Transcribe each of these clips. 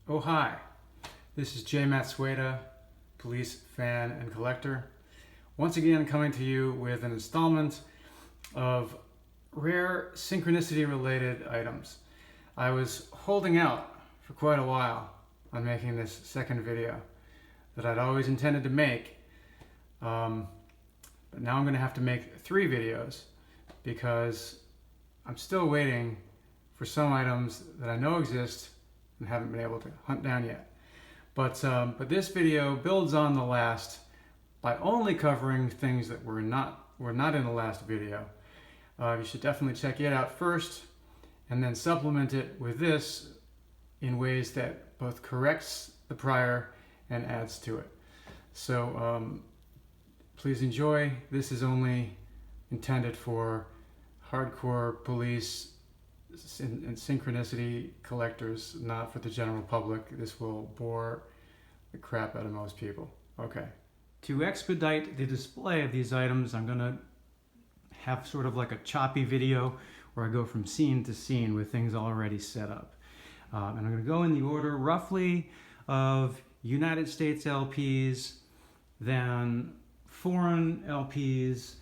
Oh hi, this is J. Matt Sueda, police fan and collector. Once again coming to you with an installment of rare synchronicity related items. I was holding out for quite a while on making this second video that I'd always intended to make, but now I'm going to have to make 3 videos because I'm still waiting for some items that I know exist and haven't been able to hunt down yet. But this video builds on the last by only covering things that were not in the last video. You should definitely check it out first and then supplement it with this in ways that both corrects the prior and adds to it. So please enjoy. This is only intended for hardcore police and synchronicity collectors, not for the general public. This will bore the crap out of most people. Okay. To expedite the display of these items, I'm going to have sort of like a choppy video where I go from scene to scene with things already set up. And I'm going to go in the order roughly of United States LPs, then foreign LPs,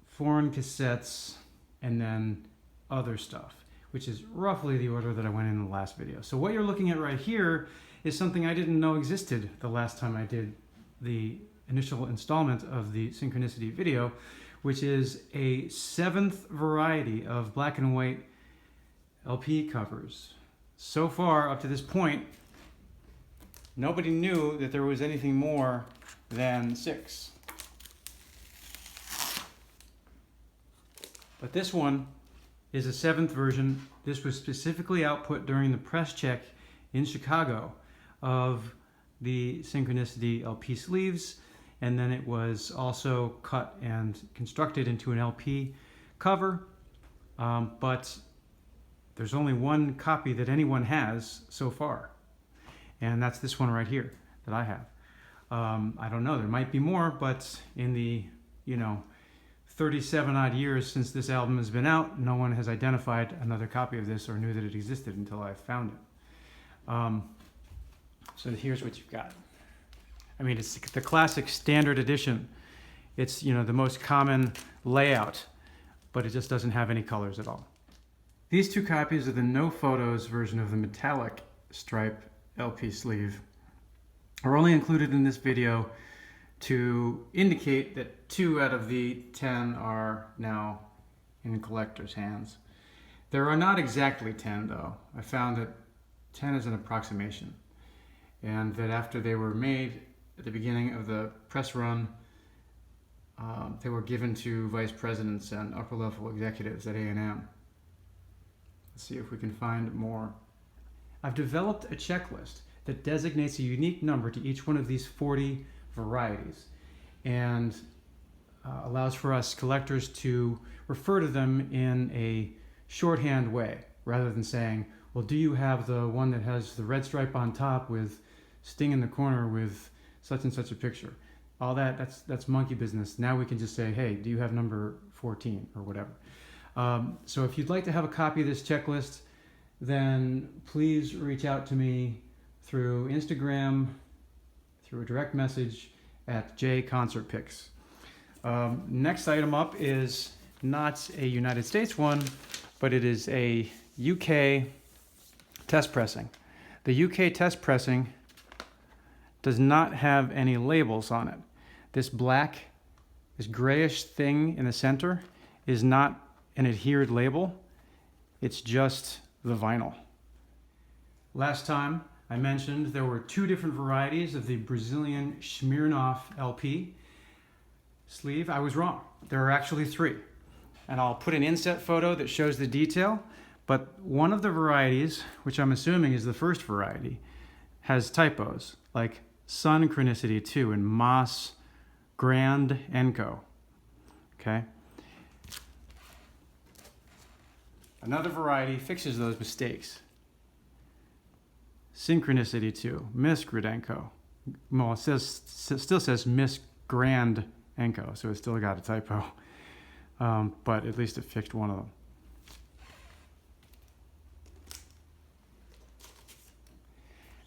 foreign cassettes, and then other stuff, which is roughly the order that I went in the last video. So what you're looking at right here is something I didn't know existed the last time I did the initial installment of the Synchronicity video, which is a 7th variety of black and white LP covers. So far, up to this point, nobody knew that there was anything more than 6. But this one is a 7th version. This was specifically output during the press check in Chicago of the Synchronicity LP sleeves, and then it was also cut and constructed into an LP cover, but there's only one copy that anyone has so far, and that's this one right here that I have. I don't know, there might be more, but in the 37 odd years since this album has been out, no one has identified another copy of this or knew that it existed until I found it. So here's what you've got. I mean, it's the classic standard edition. It's, the most common layout, but it just doesn't have any colors at all. These 2 copies are the no photos version of the metallic stripe LP sleeve are only included in this video to indicate that 2 out of the 10 are now in collectors' hands. There are not exactly 10 though. I found that 10 is an approximation, and that after they were made at the beginning of the press run, they were given to vice presidents and upper level executives at A&M. Let's see if we can find more. I've developed a checklist that designates a unique number to each one of these 40 varieties and allows for us collectors to refer to them in a shorthand way rather than saying, well, do you have the one that has the red stripe on top with Sting in the corner with such and such a picture? All that's monkey business. Now we can just say, hey, do you have number 14 or whatever? So if you'd like to have a copy of this checklist, then please reach out to me through Instagram, through a direct message at jconcertpics. Next item up is not a United States one, but it is a UK test pressing. The UK test pressing does not have any labels on it. This black, this grayish thing in the center is not an adhered label. It's just the vinyl. Last time I mentioned there were 2 different varieties of the Brazilian Smirnoff LP sleeve. I was wrong. There are actually 3. And I'll put an inset photo that shows the detail, but one of the varieties, which I'm assuming is the first variety, has typos like Synchronicity 2 and Mas Grand Enco. Okay? Another variety fixes those mistakes. Synchronicity 2, Miss Gradenko. Well, it still says Miss Grand Enco, so it's still got a typo. But at least it fixed one of them.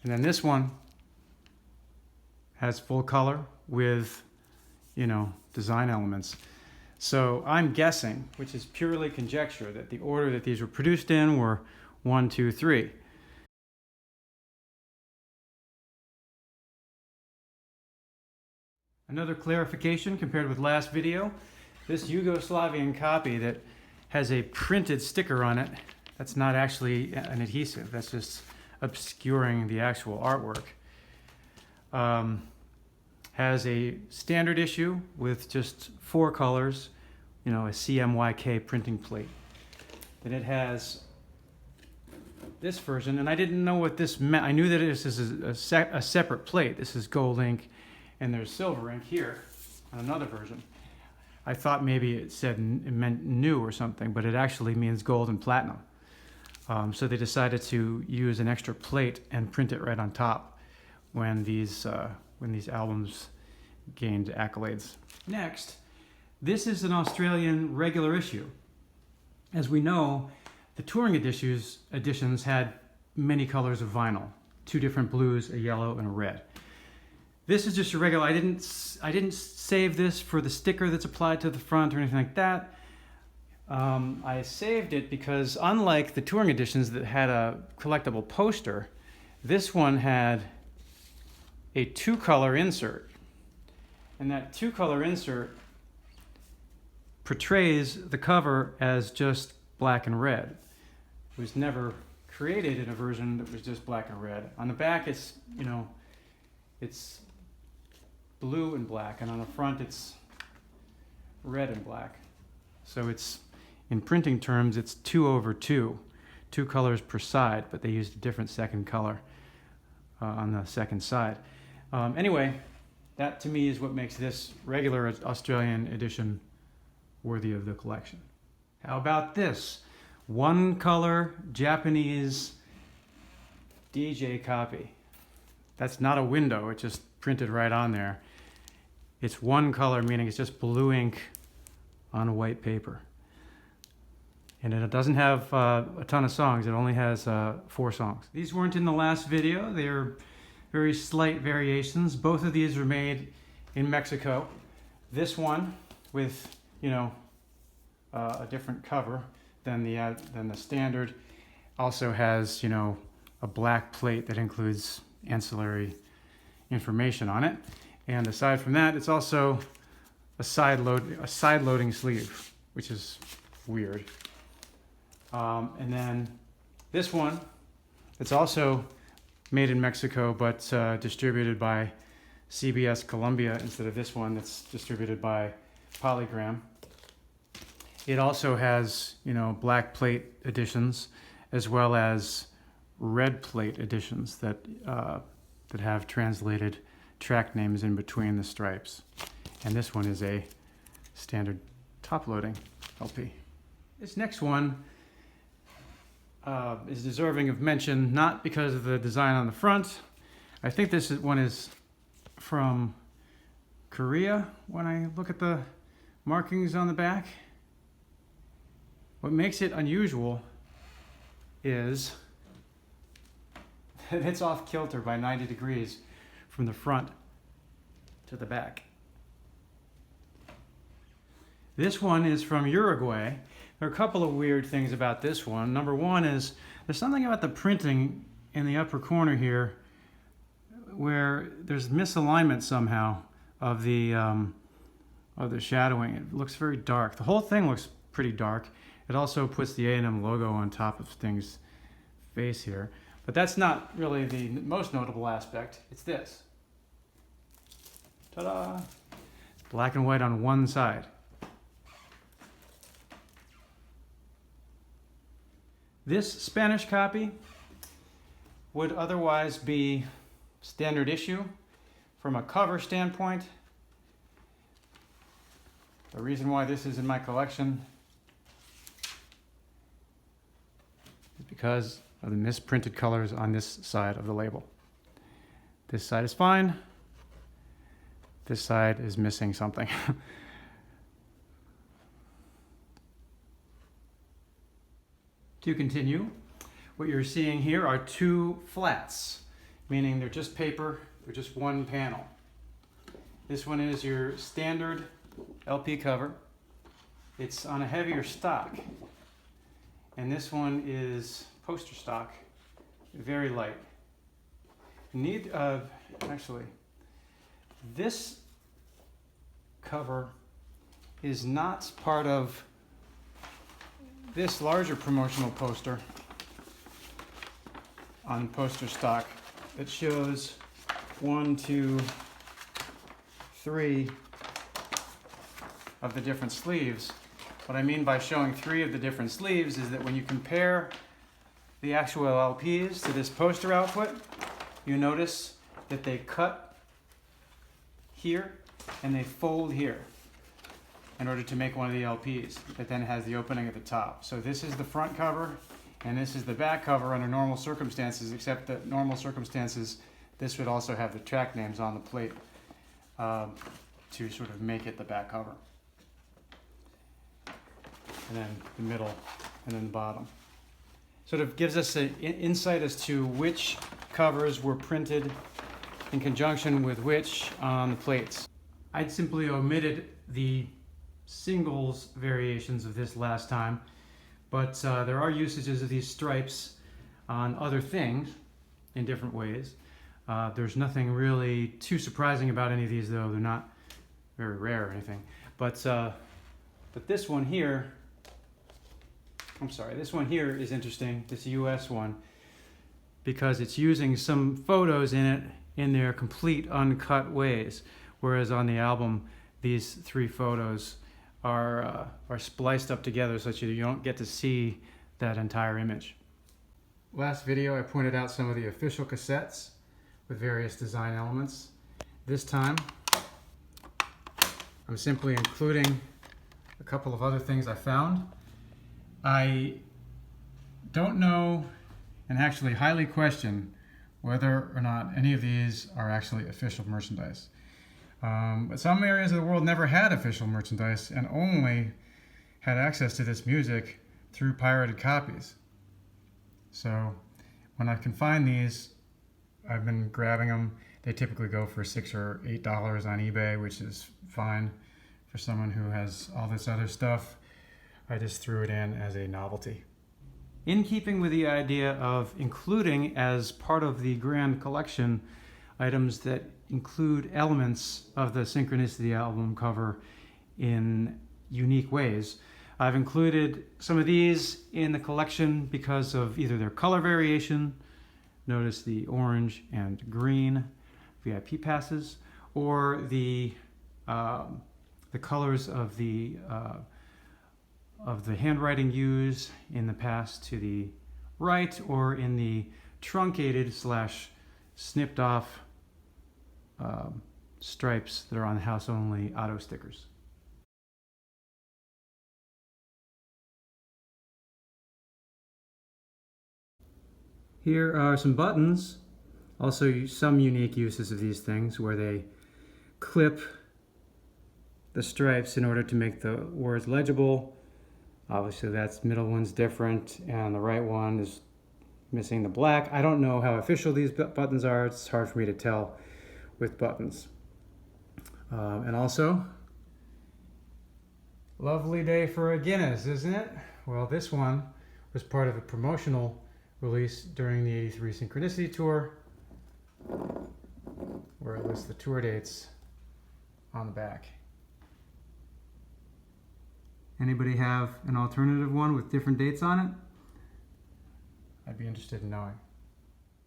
And then this one has full color with, you know, design elements. So I'm guessing, which is purely conjecture, that the order that these were produced in were 1, 2, 3. Another clarification compared with last video, this Yugoslavian copy that has a printed sticker on it, that's not actually an adhesive, that's just obscuring the actual artwork. Has a standard issue with just 4 colors, you know, a CMYK printing plate. Then it has this version, and I didn't know what this meant. I knew that this is a separate plate. This is gold ink, and there's silver ink here on another version. I thought maybe it meant new or something, but it actually means gold and platinum. So they decided to use an extra plate and print it right on top when these albums gained accolades. Next, this is an Australian regular issue. As we know, the touring editions had many colors of vinyl, 2 different blues, a yellow and a red. This is just a regular. I didn't save this for the sticker that's applied to the front or anything like that. I saved it because unlike the touring editions that had a collectible poster, this one had a 2-color insert. And that 2-color insert portrays the cover as just black and red. It was never created in a version that was just black and red. On the back, it's, you know, it's blue and black, and on the front it's red and black. So it's, in printing terms, it's 2/2, 2 colors per side, but they used a different second color on the second side. Anyway, that to me is what makes this regular Australian edition worthy of the collection. How about this? 1-color Japanese DJ copy. That's not a window, it's just printed right on there. It's 1 color, meaning it's just blue ink on a white paper. And it doesn't have a ton of songs, it only has 4 songs. These weren't in the last video, they're very slight variations. Both of these were made in Mexico. This one with, you know, a different cover than the standard also has, you know, a black plate that includes ancillary information on it. And aside from that, it's also a side-loading sleeve, which is weird. And then this one, it's also made in Mexico, but distributed by CBS Columbia instead of this one that's distributed by Polygram. It also has, you know, black plate editions as well as red plate editions that have translated track names in between the stripes. And this one is a standard top-loading LP. This next one is deserving of mention, not because of the design on the front. I think this one is from Korea when I look at the markings on the back. What makes it unusual is that it's off kilter by 90 degrees from the front to the back. This one is from Uruguay. There are a couple of weird things about this one. Number one is there's something about the printing in the upper corner here where there's misalignment somehow of the shadowing. It looks very dark. The whole thing looks pretty dark. It also puts the A&M logo on top of Sting's face here. But that's not really the most notable aspect. It's this. Ta-da! It's black and white on one side. This Spanish copy would otherwise be standard issue from a cover standpoint. The reason why this is in my collection is because of the misprinted colors on this side of the label. This side is fine. This side is missing something. To continue, what you're seeing here are 2 flats. meaning they're just paper, they're just one panel. This one is your standard LP cover. It's on a heavier stock. And this one is poster stock, very light. Actually, this cover is not part of this larger promotional poster on poster stock that shows 1, 2, 3 of the different sleeves. What I mean by showing 3 of the different sleeves is that when you compare the actual LPs to this poster output, you notice that they cut here and they fold here in order to make one of the LPs that then has the opening at the top. So this is the front cover and this is the back cover under normal circumstances, except that normal circumstances this would also have the track names on the plate to sort of make it the back cover. And then the middle and then the bottom. Sort of gives us an insight as to which covers were printed in conjunction with which on the plates. I'd simply omitted the singles variations of this last time, but there are usages of these stripes on other things in different ways. There's nothing really too surprising about any of these, though. They're not very rare or anything. But this one here, this one here is interesting, this US one, because it's using some photos in it in their complete uncut ways, whereas on the album these 3 photos are spliced up together so that you don't get to see that entire image. Last video I pointed out some of the official cassettes with various design elements. This time I'm simply including a couple of other things I found. I don't know, and actually highly question, whether or not any of these are actually official merchandise. But some areas of the world never had official merchandise and only had access to this music through pirated copies. So when I can find these, I've been grabbing them. They typically go for $6 or $8 on eBay, which is fine for someone who has all this other stuff. I just threw it in as a novelty. In keeping with the idea of including as part of the grand collection items that include elements of the Synchronicity album cover in unique ways, I've included some of these in the collection because of either their color variation, notice the orange and green VIP passes, or the colors of the handwriting used in the past to the right, or in the truncated / snipped off stripes that are on the house only auto stickers. Here are some buttons, also some unique uses of these things where they clip the stripes in order to make the words legible. Obviously that middle one's different and the right one is missing the black. I don't know how official these buttons are. It's hard for me to tell with buttons. And also, lovely day for a Guinness, isn't it? Well, this one was part of a promotional release during the '83 Synchronicity tour, where it lists the tour dates on the back. Anybody have an alternative one with different dates on it? I'd be interested in knowing.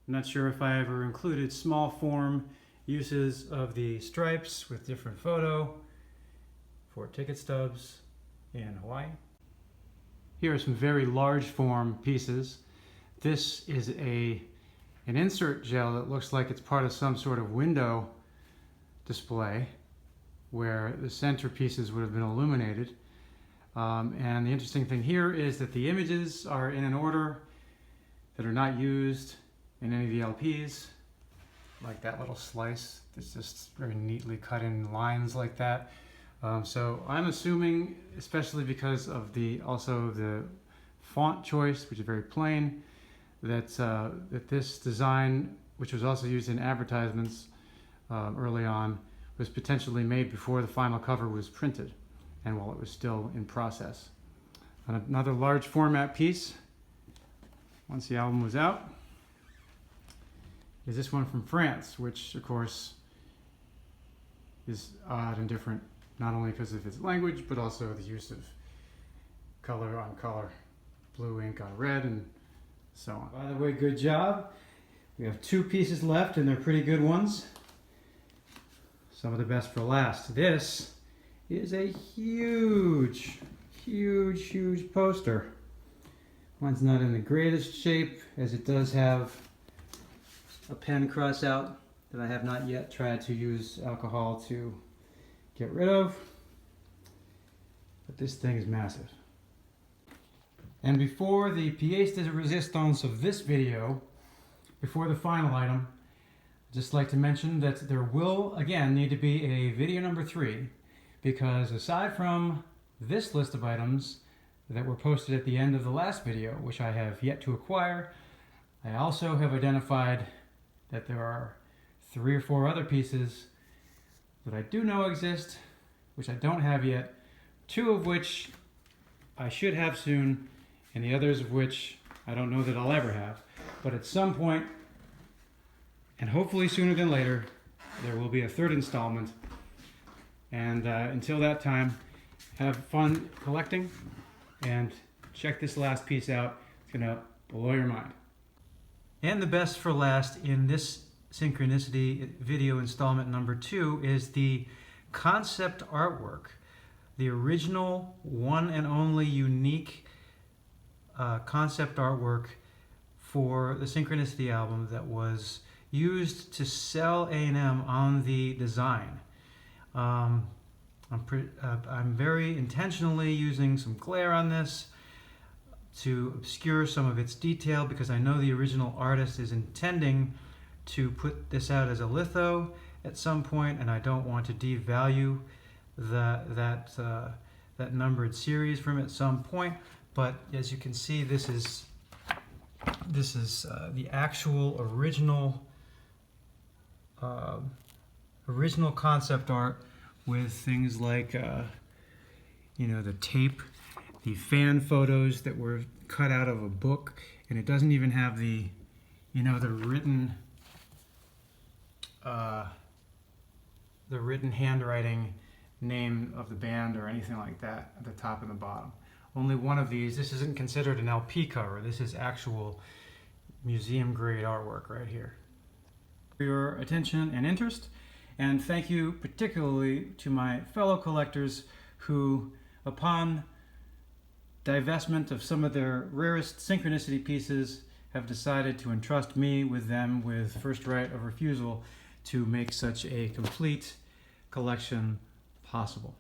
I'm not sure if I ever included small form uses of the stripes with different photo for ticket stubs in Hawaii. Here are some very large form pieces. This is an insert gel that looks like it's part of some sort of window display where the center pieces would have been illuminated. And the interesting thing here is that the images are in an order that are not used in any of the LPs, like that little slice that's just very neatly cut in lines like that. So I'm assuming, especially because of also the font choice, which is very plain, that this design which was also used in advertisements early on, was potentially made before the final cover was printed and while it was still in process. Another large format piece, once the album was out, is this one from France, which of course is odd and different, not only because of its language, but also the use of color on color, blue ink on red, and so on. By the way, good job. We have 2 pieces left, and they're pretty good ones. Some of the best for last. This is a huge, huge, huge poster. Mine's not in the greatest shape, as it does have a pen cross out that I have not yet tried to use alcohol to get rid of. But this thing is massive. And before the pièce de résistance of this video, before the final item, I'd just like to mention that there will again need to be a video number 3, because aside from this list of items that were posted at the end of the last video, which I have yet to acquire, I also have identified that there are 3 or 4 other pieces that I do know exist, which I don't have yet, 2 of which I should have soon, and the others of which I don't know that I'll ever have. But at some point, and hopefully sooner than later, there will be a 3rd installment. And until that time, have fun collecting and check this last piece out. It's gonna blow your mind. And the best for last in this Synchronicity video installment number 2 is the concept artwork, the original, one and only unique concept artwork for the Synchronicity album that was used to sell A&M on the design. I'm very intentionally using some glare on this to obscure some of its detail, because I know the original artist is intending to put this out as a litho at some point, and I don't want to devalue that numbered series from at some point. But as you can see, this is the actual original concept art, with things like the tape, the fan photos that were cut out of a book, and it doesn't even have the written handwriting name of the band or anything like that at the top and the bottom. Only one of these. This isn't considered an LP cover. This is actual museum grade artwork right here. For your attention and interest, and thank you particularly to my fellow collectors who, upon divestment of some of their rarest Synchronicity pieces, have decided to entrust me with them with first right of refusal to make such a complete collection possible.